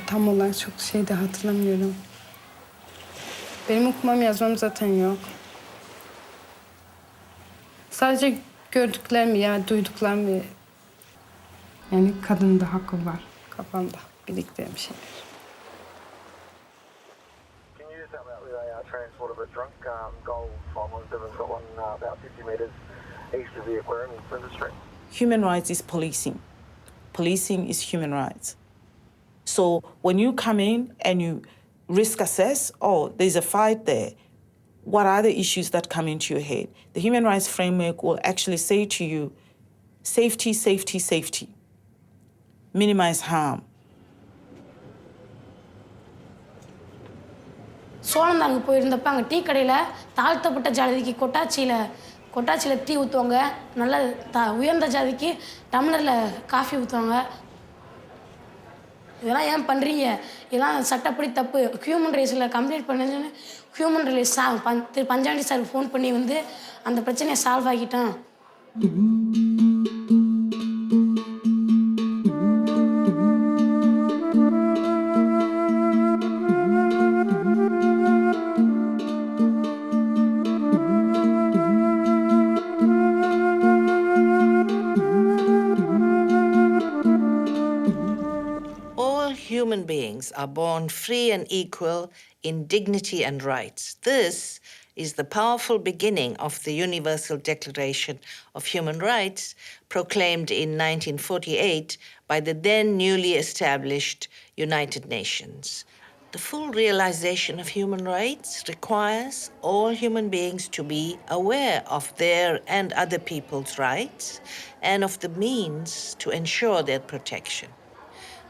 tam olarak çok şey de hatırlamıyorum. Benim okumam yazmam zaten yok. Sadece gördüklerimi yani duyduklarımı... Yani kadının da hakkı var kafamda biriktiren bir şeyler. Can you just help out with a transport of a drunk gold followers that have got one about 50 metres east of the aquarium in Flinders Street? Human rights is policing. Policing is human rights. So when you come in and you risk assess, oh, there's a fight there, what are the issues that come into your head? The human rights framework will actually say to you, safety, safety, safety. Minimize harm. சோழந்தாங்க போயிருந்தப்ப அங்கே tea கடையில் தாழ்த்தப்பட்ட ஜாதிக்கு கொட்டாச்சியில் tea ஊற்றுவாங்க. நல்ல உயர்ந்த ஜாதிக்கு டம்ளரில் coffee ஊற்றுவாங்க. இதெல்லாம் ஏன் பண்ணுறீங்க? இதெல்லாம் சட்டப்படி தப்பு. ஹியூமன் ரைட்ஸில் கம்ப்ளைண்ட் பண்ணுன்னு ஹியூமன் ரைட்ஸ் பஞ்சாண்டி சார் ஃபோன் பண்ணி வந்து அந்த பிரச்சனையை சால்வ் ஆகிட்டான். Human beings are born free and equal in dignity and rights. This is the powerful beginning of the Universal Declaration of Human Rights, proclaimed in 1948 by the then newly established United Nations. The full realization of human rights requires all human beings to be aware of their and other people's rights and of the means to ensure their protection.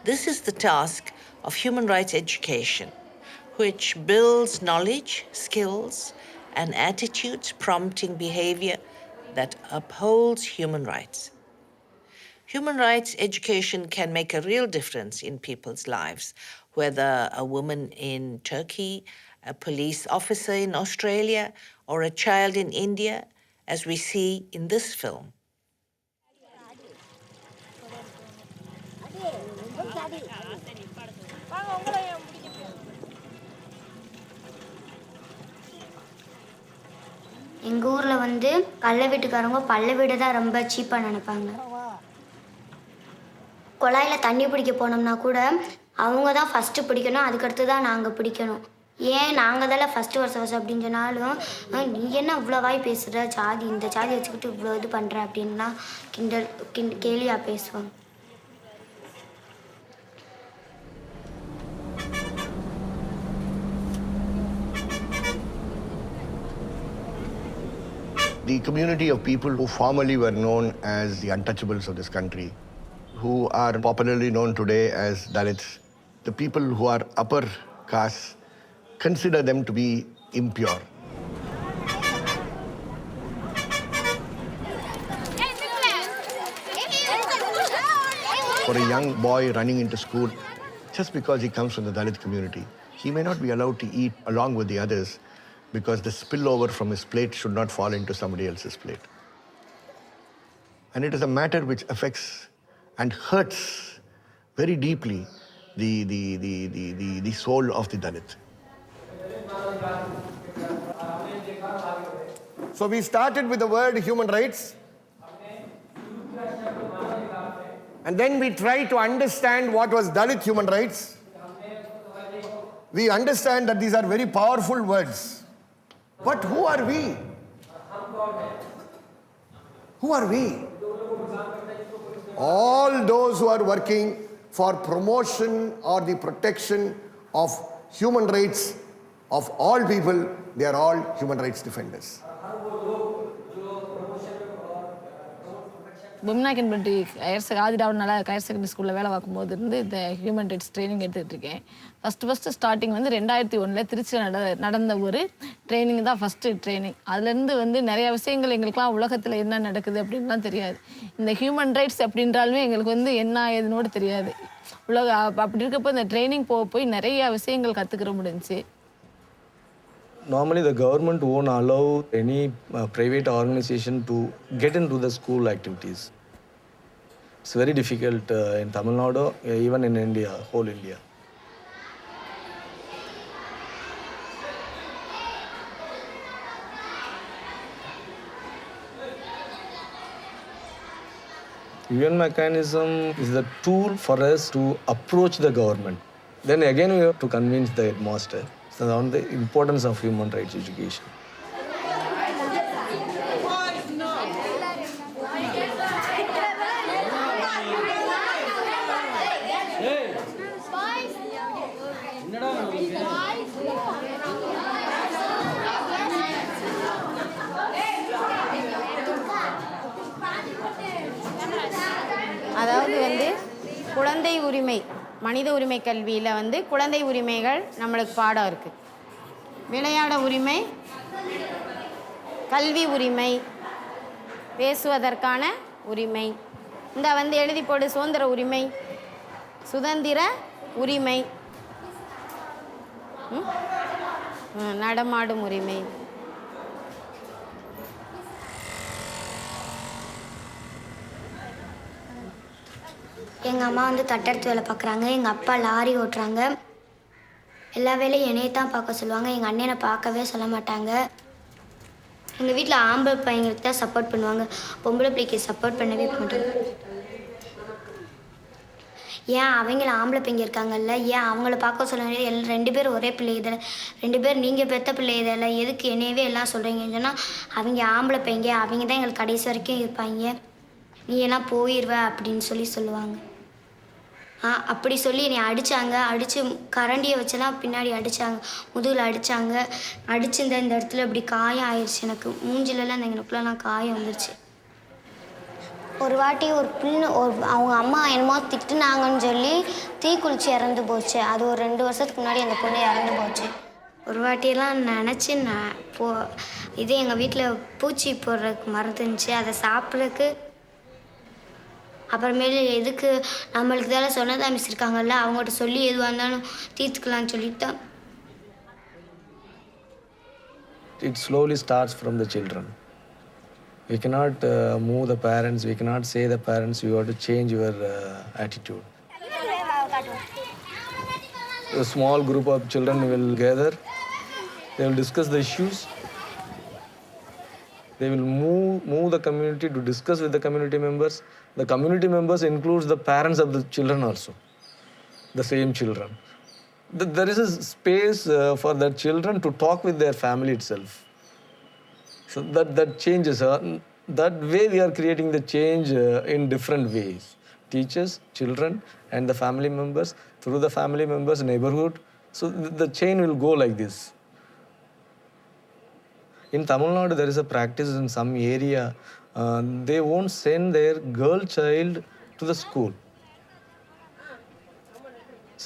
This is the task of human rights education, which builds knowledge, skills, and attitudes prompting behavior that upholds human rights. Human rights education can make a real difference in people's lives, whether a woman in Turkey, a police officer in Australia, or a child in India, as we see in this film. எங்கள் ஊரில் வந்து கள்ள வீட்டுக்காரங்க பல்ல வீடு தான் ரொம்ப சீப்பாக நினைப்பாங்க. குழாயில் தண்ணி பிடிக்க போனோம்னா கூட அவங்க தான் ஃபஸ்ட்டு பிடிக்கணும், அதுக்கடுத்து தான் நாங்கள் பிடிக்கணும். ஏன் நாங்கள் தானே ஃபஸ்ட்டு வருஷம் அப்படின்னு சொன்னாலும் நீ என்ன இவ்வளோ வாய் பேசுகிற, ஜாதி இந்த ஜாதி வச்சுக்கிட்டு இவ்வளோ இது பண்ணுற அப்படின்லாம் கேலியாக பேசுவாங்க. The community of people who formerly were known as the untouchables of this country, who are popularly known today as Dalits, the people who are upper caste, consider them to be impure. For a young boy running into school, just because he comes from the Dalit community, he may not be allowed to eat along with the others, because the spillover from his plate should not fall into somebody else's plate. And it is a matter which affects and hurts very deeply the soul of the Dalit. So we started with the word human rights, and then we tried to understand what was Dalit human rights. We understand that these are very powerful words. But who are we? Who are we? All those who are working for promotion or the protection of human rights of all people, they are all human rights defenders. Bommanaickenpatti ஆதிராவனால higher secondary ஸ்கூலில் வேலை பார்க்கும்போது இருந்து இந்த human rights training எடுத்துகிட்டு இருக்கேன். First starting வந்து 2001 திருச்சியில் நடந்த ஒரு ட்ரைனிங் தான் ஃபஸ்ட்டு ட்ரைனிங். அதுலேருந்து வந்து நிறையா விஷயங்கள் எங்களுக்குலாம் உலகத்தில் என்ன நடக்குது அப்படின்லாம் தெரியாது. இந்த ஹியூமன் ரைட்ஸ் அப்படின்றாலுமே எங்களுக்கு வந்து என்ன ஏதுனோடு தெரியாது. அப்படி இருக்கப்போ இந்த ட்ரைனிங் போய் நிறையா விஷயங்கள் கற்றுக்கிற முடிஞ்சிச்சு. Normally, the government won't allow any private organization to get into the school activities. It's very difficult in Tamil Nadu, even in India, whole India. UN mechanism is the tool for us to approach the government. Then again, we have to convince the headmaster on the importance of human rights education. அதாவது வந்து குழந்தை உரிமை மனித உரிமை கல்வியில் வந்து குழந்தை உரிமைகள் நம்மளுக்கு பாடம் இருக்குது. விளையாட உரிமை, கல்வி உரிமை, பேசுவதற்கான உரிமை, இந்த வந்து எழுதி போடு சுதந்திர உரிமை, சுதந்திர உரிமை, நடமாடும் உரிமை. எங்கள் அம்மா வந்து கட்டடத்து வேலை பார்க்குறாங்க, எங்கள் அப்பா லாரி ஓட்டுறாங்க. எல்லா வேலையும் என்னையை தான் பார்க்க சொல்லுவாங்க, எங்கள் அண்ணனை பார்க்கவே சொல்ல மாட்டாங்க. எங்கள் வீட்டில் ஆம்பளை பையங்களுக்கு தான் சப்போர்ட் பண்ணுவாங்க, பொம்பளை பிள்ளைக்கு சப்போர்ட் பண்ணவே மாட்டாங்க. ஏன் அவங்கள ஆம்பளை பையங்க இருக்காங்கல்ல, ஏன் அவங்கள பார்க்க சொல்ல, எல்லாம் 2 பேரும் ஒரே பிள்ளை இதில், 2 பேர் நீங்கள் பெற்ற பிள்ளை இதில், எதுக்கு என்னையவே எல்லாம் சொல்கிறீங்கன்னு சொன்னால், அவங்க ஆம்பளை பையங்க, அவங்க தான் எங்களுக்கு கடைசி வரைக்கும் இருப்பாங்க, நீ எல்லாம் போயிடுவ அப்படின்னு சொல்லுவாங்க. அப்படி சொல்லி என்னை அடித்தாங்க. அடித்து கரண்டியை வச்செல்லாம் பின்னாடி அடித்தாங்க, முதுகில் அடித்தாங்க. அடித்து இந்த இடத்துல இப்படி காயம் ஆயிடுச்சு, எனக்கு மூஞ்சிலெல்லாம் இந்த எனக்குலாம் காயம் வந்துருச்சு. ஒரு வாட்டி ஒரு பிள்ளை அவங்க அம்மா என்னமோ திட்டுனாங்கன்னு சொல்லி தீக்குளிச்சு இறந்து போச்சு. அது ஒரு 2 வருஷத்துக்கு முன்னாடி அந்த பொண்ணு இறந்து போச்சு. ஒரு வாட்டியெல்லாம் நினச்சி இது எங்கள் வீட்டில் பூச்சி போடுறதுக்கு மருந்து இருந்துச்சு, அதை சாப்பிட்றதுக்கு அப்புறமேலு எதுக்கு நம்மளுக்கு தான் சொன்னதா மிஸ் இருக்காங்கல்ல, அவங்கள்ட்ட சொல்லி எதுவாக இருந்தாலும் தீர்த்துக்கலான்னு சொல்லிட்டு தான். It slowly starts from the children. We cannot move the parents, we cannot say the parents, you have to change your attitude. A small group of children will gather, they will discuss the issues. They will move the community to discuss with the community members. The community members includes the parents of the children also, the same children. There is a space for the children to talk with their family itself. So that changes. That way we are creating the change in different ways. Teachers, children, and the family members, through the family members, neighborhood. So the chain will go like this. In Tamil Nadu, there is a practice in some area, they won't send their girl child to the school.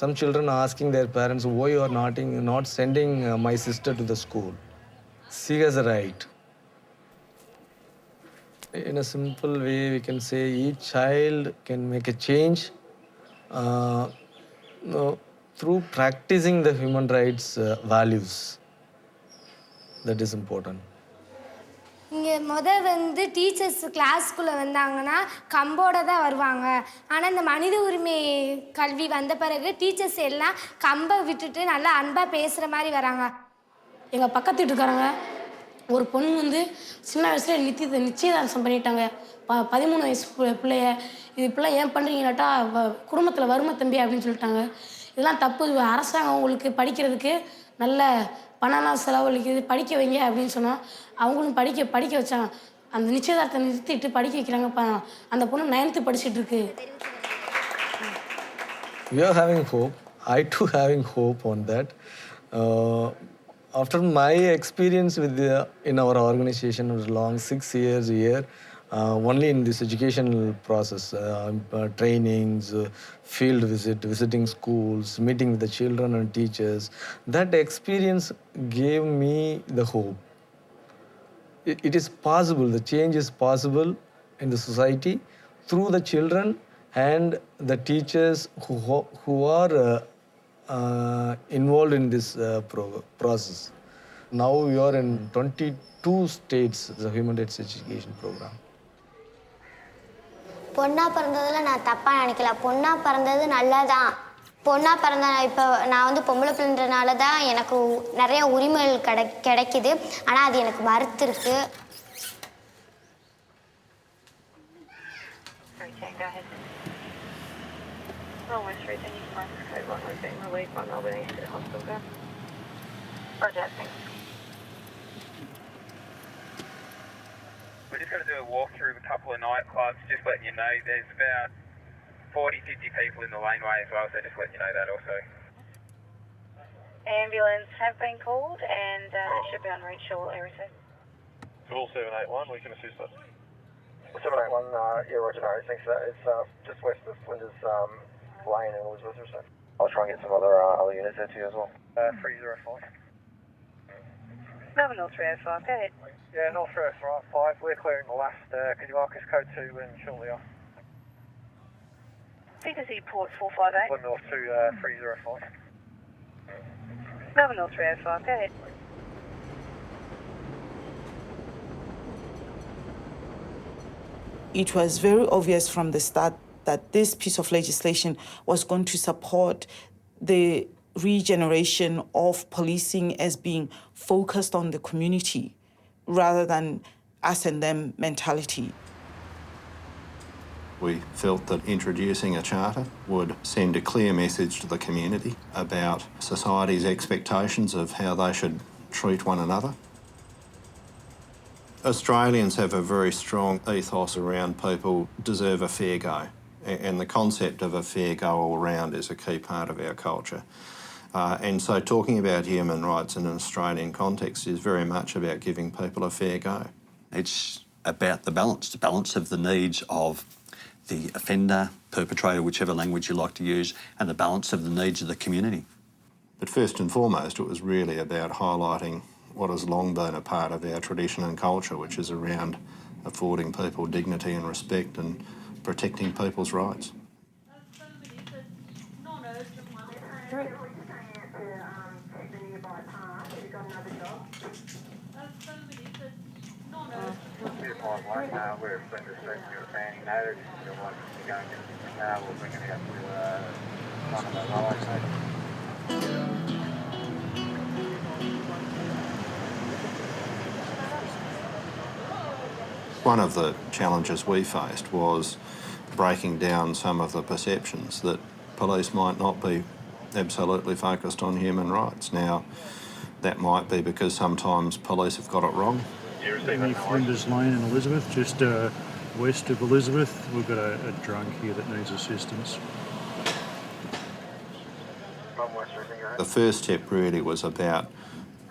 Some children are asking their parents, why you are not sending my sister to the school? She has a right. In a simple way, we can say each child can make a change through practicing the human rights values. That is important. இங்கே வந்து teachers கிளாஸ்க்குள்ளே வந்தாங்கன்னா கம்போட தான் வருவாங்க. ஆனால் இந்த மனித உரிமை கல்வி வந்த பிறகு டீச்சர்ஸ் எல்லாம் கம்பை விட்டுட்டு நல்லா அன்பாக பேசுகிற மாதிரி வராங்க. எங்கள் பக்கத்து வீட்டுக்காரங்க ஒரு பொண்ணு வந்து சின்ன வயசுல நிச்சயதார்த்தம் பண்ணிட்டாங்க. 13 வயசு பிள்ளைய. இது இப்பெல்லாம் ஏன் பண்ணுறீங்கன்னாட்டா குடும்பத்தில் வரும தம்பி அப்படின்னு சொல்லிட்டாங்க. இதெல்லாம் தப்பு, அரசாங்கம் உங்களுக்கு படிக்கிறதுக்கு நல்ல பணம்லாம் செலவழிக்குது, படிக்க வைங்க அப்படின்னு சொன்னால் அவங்களும் படிக்க வச்சாங்க. அந்த நிச்சயதார்த்தத்தை நிறுத்திட்டு படிக்க வைக்கிறாங்க. அந்த பொண்ணு 9th படிச்சுட்டு இருக்கு. We are having hope. I too having hope on that. After my experience in our organization was long 6 years here, only in this educational process, trainings, field visiting schools, meeting with the children and teachers, that experience gave me the hope. It is possible, the change is possible in the society through the children and the teachers who are involved in this process. Now we are in 22 states, the human rights education program. பொண்ணா பிறந்ததில் நான் தப்பாக நினைக்கல. பொண்ணா பிறந்தது நல்லதான். பொண்ணா பிறந்த இப்போ நான் வந்து பொம்பளை பிள்ளைன்றனால தான் எனக்கு நிறைய உரிமைகள் கிடைக்குது. ஆனால் அது எனக்கு மறுத்துருக்கு. Go ahead. Almost ready. Code 1 was being relieved by Melbourne East to hospital. Go. Roger, thanks. We're just going to do a walkthrough of a couple of nightclubs, just letting you know there's about 40, 50 people in the laneway as well, so just letting you know that also. Ambulance have been called and should be on route short area. Call 781, we can assist us. 781, yeah, roger, no, thanks for that. It's just west of Flinders Lane and Elizabeth or so. I'll try and get some other units there to you as well. 305. Melbourne North 305, go ahead. Yeah, North 305, we're clearing the last. Could you mark us code 2 and shortly off? Frequency port 458. Melbourne North 305. Melbourne North 305, go ahead. It was very obvious from the start that this piece of legislation was going to support the regeneration of policing as being focused on the community rather than us and them mentality. We felt that introducing a charter would send a clear message to the community about society's expectations of how they should treat one another. Australians have a very strong ethos around people deserve a fair go, and the concept of a fair go all round is a key part of our culture. And so talking about human rights in an Australian context is very much about giving people a fair go. It's about the balance of the needs of the offender, perpetrator, whichever language you like to use, and the balance of the needs of the community. But first and foremost, it was really about highlighting what has long been a part of our tradition and culture, which is around affording people dignity and respect and protecting people's rights. We're Flinders Street, we're fanning notice, we're going to now, we'll bring it out to one of the lines. One of the challenges we faced was breaking down some of the perceptions that police might not be absolutely focused on human rights. Now, that might be because sometimes police have got it wrong. Flinders Lane in Elizabeth, just west of Elizabeth. We've got a drunk here that needs assistance. The first step really was about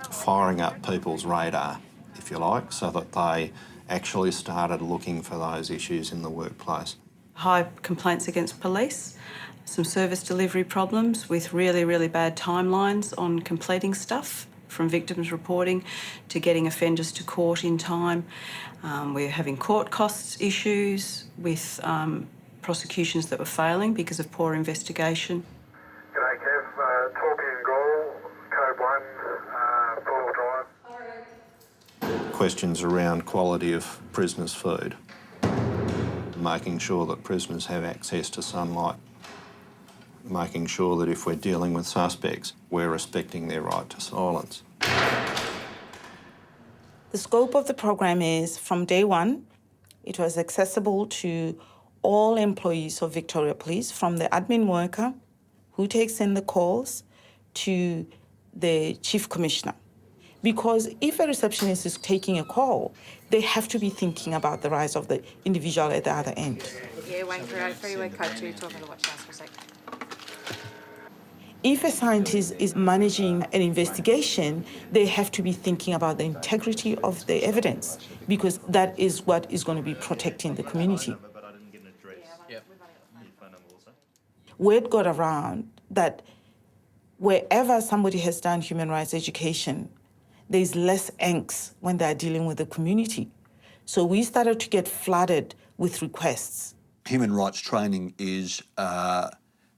firing up people's radar, if you like, so that they actually started looking for those issues in the workplace. High complaints against police, some service delivery problems with really, really bad timelines on completing stuff, from victims reporting to getting offenders to court in time. We're having court costs issues with prosecutions that were failing because of poor investigation. G'day Kev, Torpy and Gall, code 1, 4-wheel drive. Questions around quality of prisoners' food, making sure that prisoners have access to sunlight, making sure that if we're dealing with suspects, we're respecting their right to silence. The scope of the program is, from day one, it was accessible to all employees of Victoria Police, from the admin worker who takes in the calls to the chief commissioner. Because if a receptionist is taking a call, they have to be thinking about the rights of the individual at the other end. Yeah, waiting for our freeway code 2, talking to watch house for a sec. If a scientist is managing an investigation, they have to be thinking about the integrity of the evidence, because that is what is going to be protecting the community. Word got around that wherever somebody has done human rights education, there's less angst when they're dealing with the community. So we started to get flooded with requests. Human rights training is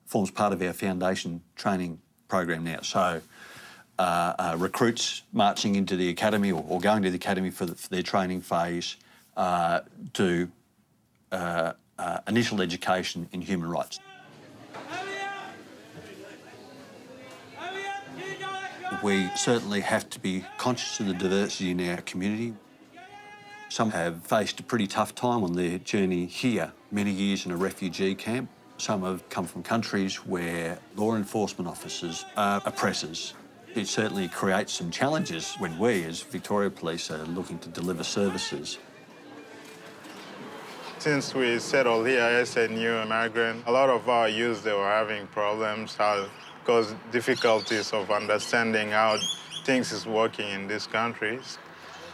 forms part of our foundation training program now. So recruits marching into the academy or going to the academy for their training phase do initial education in human rights. We certainly have to be conscious of the diversity in our community. Some have faced a pretty tough time on their journey here, many years in a refugee camp. Some have come from countries where law enforcement officers are oppressors. It certainly creates some challenges when we, as Victoria Police, are looking to deliver services. Since we settled here as a new immigrant, a lot of our youth, they were having problems, because difficulties of understanding how things is working in these countries.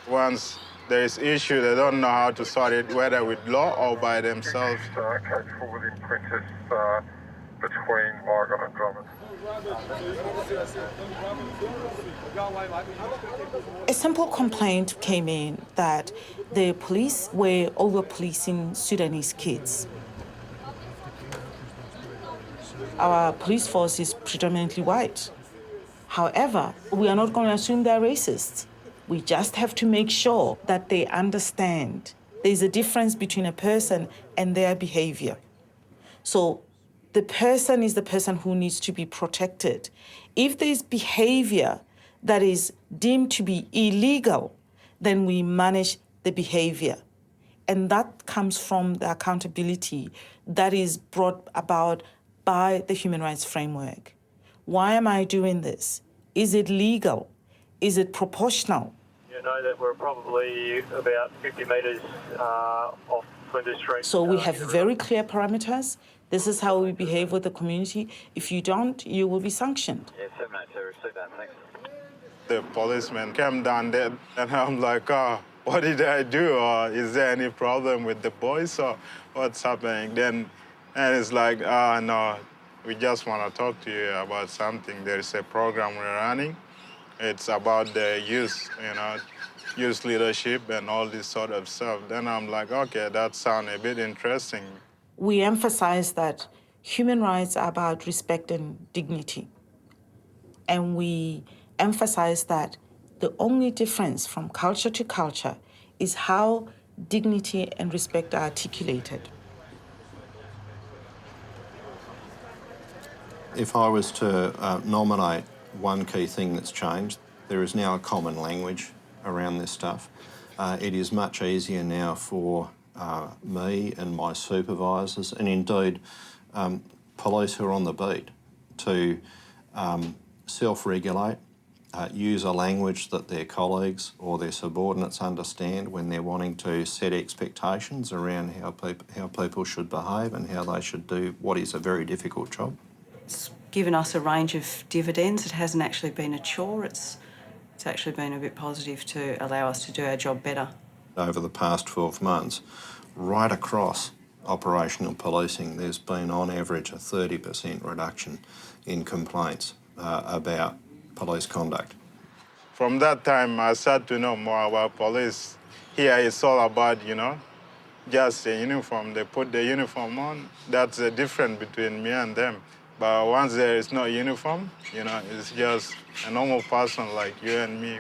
Once there is issue, they don't know how to sort it, whether with law or by themselves. Code forwarding printers between Margaret and Drummond. A simple complaint came in that the police were over-policing Sudanese kids. Our police force is predominantly white. However, we are not going to assume they're racist. We just have to make sure that they understand there's a difference between a person and their behavior. So the person is the person who needs to be protected. If there's behavior that is deemed to be illegal, then we manage the behavior. And that comes from the accountability that is brought about by the human rights framework. Why am I doing this? Is it legal? Is it proportional? You know that we're probably about 50 metres off Flinders Street. So we have very clear parameters. This is how we behave with the community. If you don't, you will be sanctioned. Yeah, 782, receive that, thanks. The policeman came down there, and I'm like, oh, what did I do? Or is there any problem with the boys, or what's happening? Then, and it's like, no, we just want to talk to you about something. There is a program we're running. It's about the youth, youth leadership and all this sort of stuff. Then I'm like, okay, that sounds a bit interesting. We emphasize that human rights are about respect and dignity. And we emphasize that the only difference from culture to culture is how dignity and respect are articulated. If I was to nominate one key thing that's changed, there is now a common language around this stuff. It is much easier now for me and my supervisors, and indeed police who are on the beat, to self-regulate, use a language that their colleagues or their subordinates understand when they're wanting to set expectations around how people should behave and how they should do what is a very difficult job. It's given us a range of dividends. It hasn't actually been a chore. It's actually been a bit positive to allow us to do our job better. Over the past 12 months, right across operational policing, there's been on average a 30% reduction in complaints about police conduct. From that time, I started to know more about police. Here it's all about, just a uniform. They put the uniform on. That's the difference between me and them. But once there is no uniform, it's just a normal person like you and me.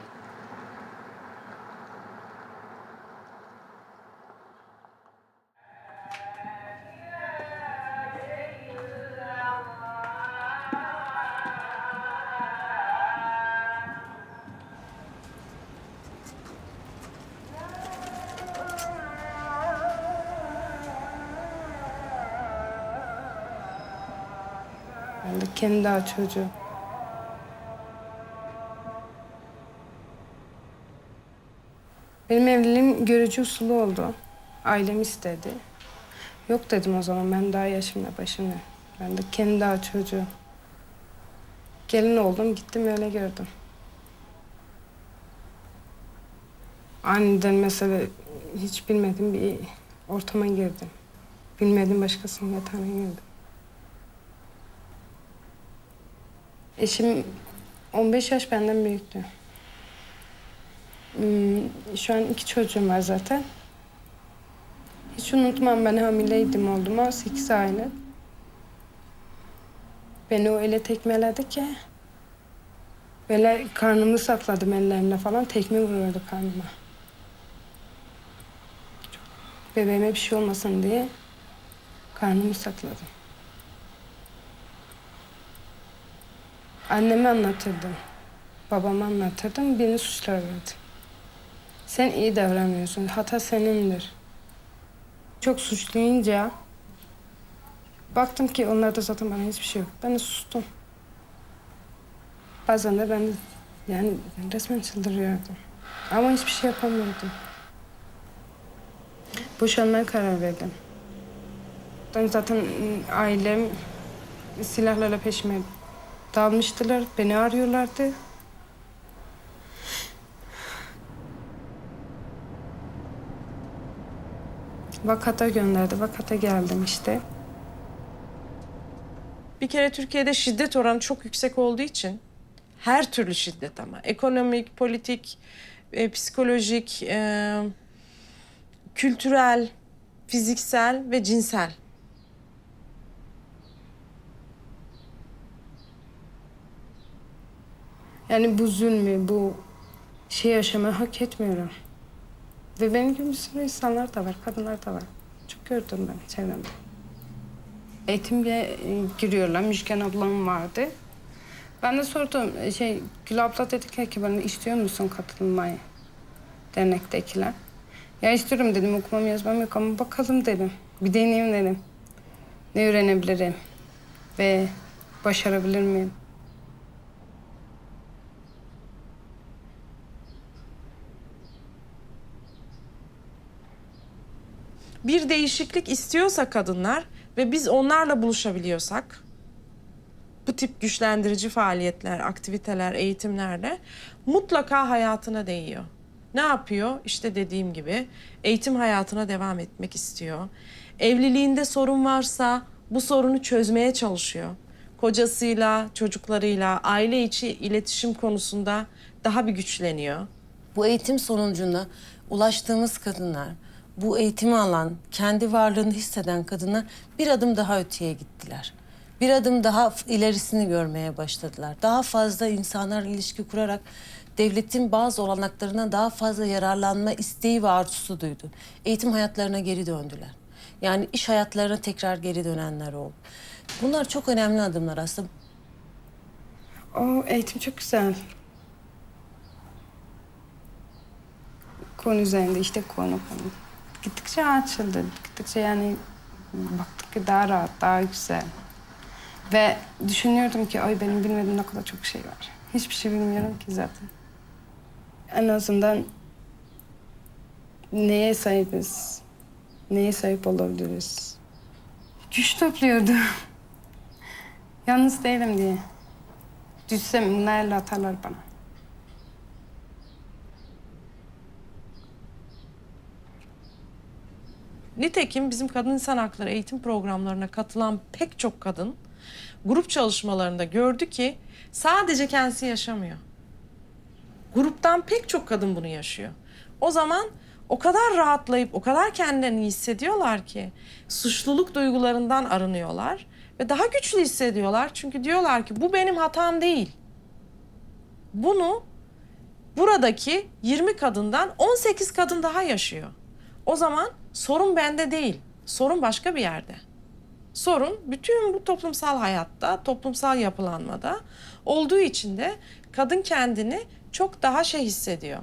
Ben de kendi daha çocuğu. Benim evliliğim görücü usulü oldu. Ailem istedi. Yok dedim o zaman, ben daha yaşımda başımda. Ben de kendi daha çocuğu. Gelin oldum, gittim öyle gördüm. Aniden mesela hiç bilmediğim bir ortama girdim. Bilmediğim başkasının yatağına girdim. Eşim 15 yaş benden büyüktü. Şu an 2 çocuğum var zaten. Hiç unutmam, ben hamileydim olduğuma 8 aylık. Beni o öyle tekmeledi ki. Böyle karnımı sakladım ellerimle falan, tekme vuruyordu karnıma. Bebeğime bir şey olmasın diye karnımı sakladım. Anneme anlatırdım, babama anlatırdım, beni suçlarlardı. Sen iyi davranmıyorsun. Hata senindir. Çok suçlayınca baktım ki onlarda zaten bana hiçbir şey yok. Ben de sustum. Bazen de ben de yani resmen çıldırıyordum. Ama hiçbir şey yapamıyordum. Boşanmaya karar verdim. Ben zaten ailem silahlarla peşime dalmıştılar. Beni arıyorlardı. Vakata gönderdi. Vakata geldim işte. Bir kere Türkiye'de şiddet oranı çok yüksek olduğu için her türlü şiddet ama ekonomik, politik, psikolojik, kültürel, fiziksel ve cinsel. Yani bu zulmü, bu şey yaşamayı hak etmiyorum. Ve benim gibi bir sürü insanlar da var, kadınlar da var. Çok gördüm ben çevremde. Eğitimle giriyorlar. Müjgan ablam vardı. Ben de sordum. Gül abla dedi ki bana istiyor musun katılmayı? Dernektekiler. Ya istiyorum dedim. Okumam yazmam yok ama bakalım dedim. Bir deneyeyim dedim. Ne öğrenebilirim? Ve başarabilir miyim? Bir değişiklik istiyorsa kadınlar ve biz onlarla buluşabiliyorsak bu tip güçlendirici faaliyetler, aktiviteler, eğitimlerle mutlaka hayatına değiyor. Ne yapıyor? İşte dediğim gibi eğitim hayatına devam etmek istiyor. Evliliğinde sorun varsa bu sorunu çözmeye çalışıyor. Kocasıyla, çocuklarıyla, aile içi iletişim konusunda daha bir güçleniyor. Bu eğitim sonucunda ulaştığımız kadınlar, bu eğitimi alan, kendi varlığını hisseden kadınlar bir adım daha öteye gittiler. Bir adım daha ilerisini görmeye başladılar. Daha fazla insanlarla ilişki kurarak devletin bazı olanaklarından daha fazla yararlanma isteği ve arzusu duydu. Eğitim hayatlarına geri döndüler. Yani iş hayatlarına tekrar geri dönenler oldu. Bunlar çok önemli adımlar aslında. O eğitim çok güzel. Konu üzerinde işte konu. Gittikçe açıldı. Gittikçe yani baktık ki daha rahat, daha güzel. Ve düşünüyordum ki ay benim bilmediğim ne kadar çok şey var. Hiçbir şey bilmiyorum ki zaten. En azından neye sahibiz? Neye sahip olabiliriz? Güç topluyordum. Yalnız değilim diye. Düşsem bunlarla atarlar bana. Nitekim bizim kadın insan hakları eğitim programlarına katılan pek çok kadın grup çalışmalarında gördü ki sadece kendisi yaşamıyor. Gruptan pek çok kadın bunu yaşıyor. O zaman o kadar rahatlayıp o kadar kendilerini iyi hissediyorlar ki suçluluk duygularından arınıyorlar ve daha güçlü hissediyorlar. Çünkü diyorlar ki bu benim hatam değil. Bunu buradaki 20 kadından 18 kadın daha yaşıyor. O zaman sorun bende değil, sorun başka bir yerde. Sorun bütün bu toplumsal hayatta, toplumsal yapılanmada olduğu için de kadın kendini çok daha hissediyor.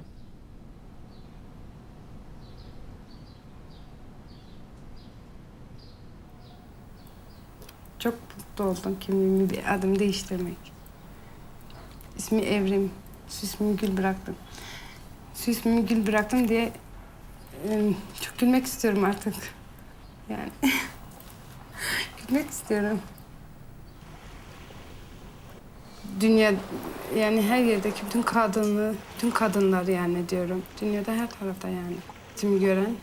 Çok mutlu oldum kimliğimi bir adım değiştirmek. İsmi Evrim, ismimi Gül bıraktım. Şu ismimi Gül bıraktım diye çok gülmek istiyorum artık. Yani gülmek istiyorum. Dünya yani her yerdeki bütün kadınlar yani diyorum. Dünyada her tarafta yani. Kimi gören.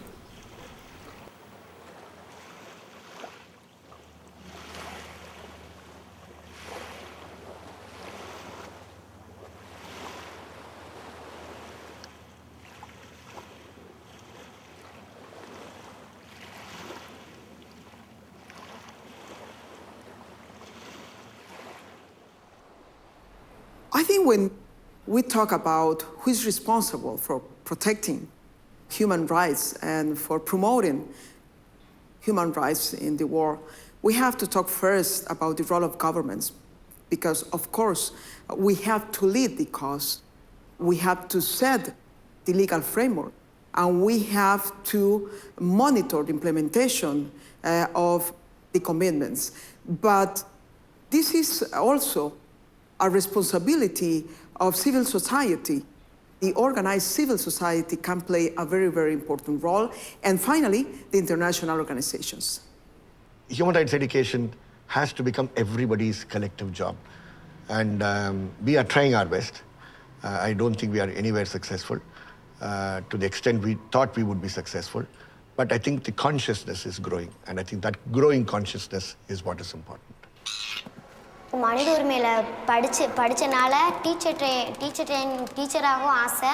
I think when we talk about who is responsible for protecting human rights and for promoting human rights in the world, we have to talk first about the role of governments, because of course we have to lead the cause. We have to set the legal framework. and we have to monitor the implementation of the commitments. But this is also a responsibility of civil society. The organized civil society can play a very, very important role. And finally, the international organizations. Human rights education has to become everybody's collective job. And we are trying our best. I don't think we are anywhere successful to the extent we thought we would be successful. But I think the consciousness is growing. And I think that growing consciousness is what is important. மனித உரிமையில் படித்தனால டீச்சராகவும் ஆசை.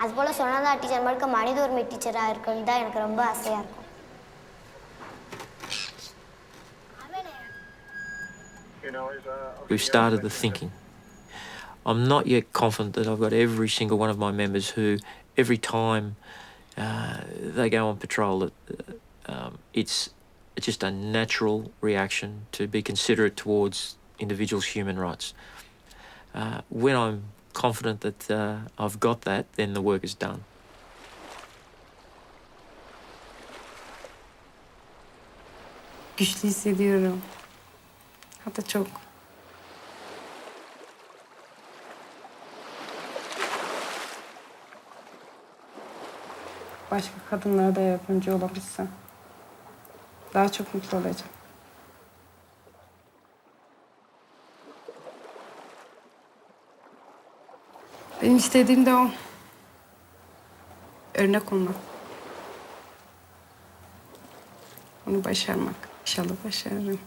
அதுபோல் சொன்னதா teacher மாதிரி மனித உரிமை டீச்சராக இருக்கிறது தான் எனக்கு ரொம்ப ஆசையாக இருக்கும். We've started the thinking. I'm not yet confident that I've got every single one of my members who, every time they go on patrol, it's just a natural reaction to be considerate towards individuals' human rights. When I'm confident that I've got that, then the work is done. Güçlü hissediyorum. Hatta çok. Başka kadınlara da yardımcı olabilsem daha çok mutlu olacağım. Benim istediğim de o. Örnek olmak. Onu başarmak. İnşallah başarırım.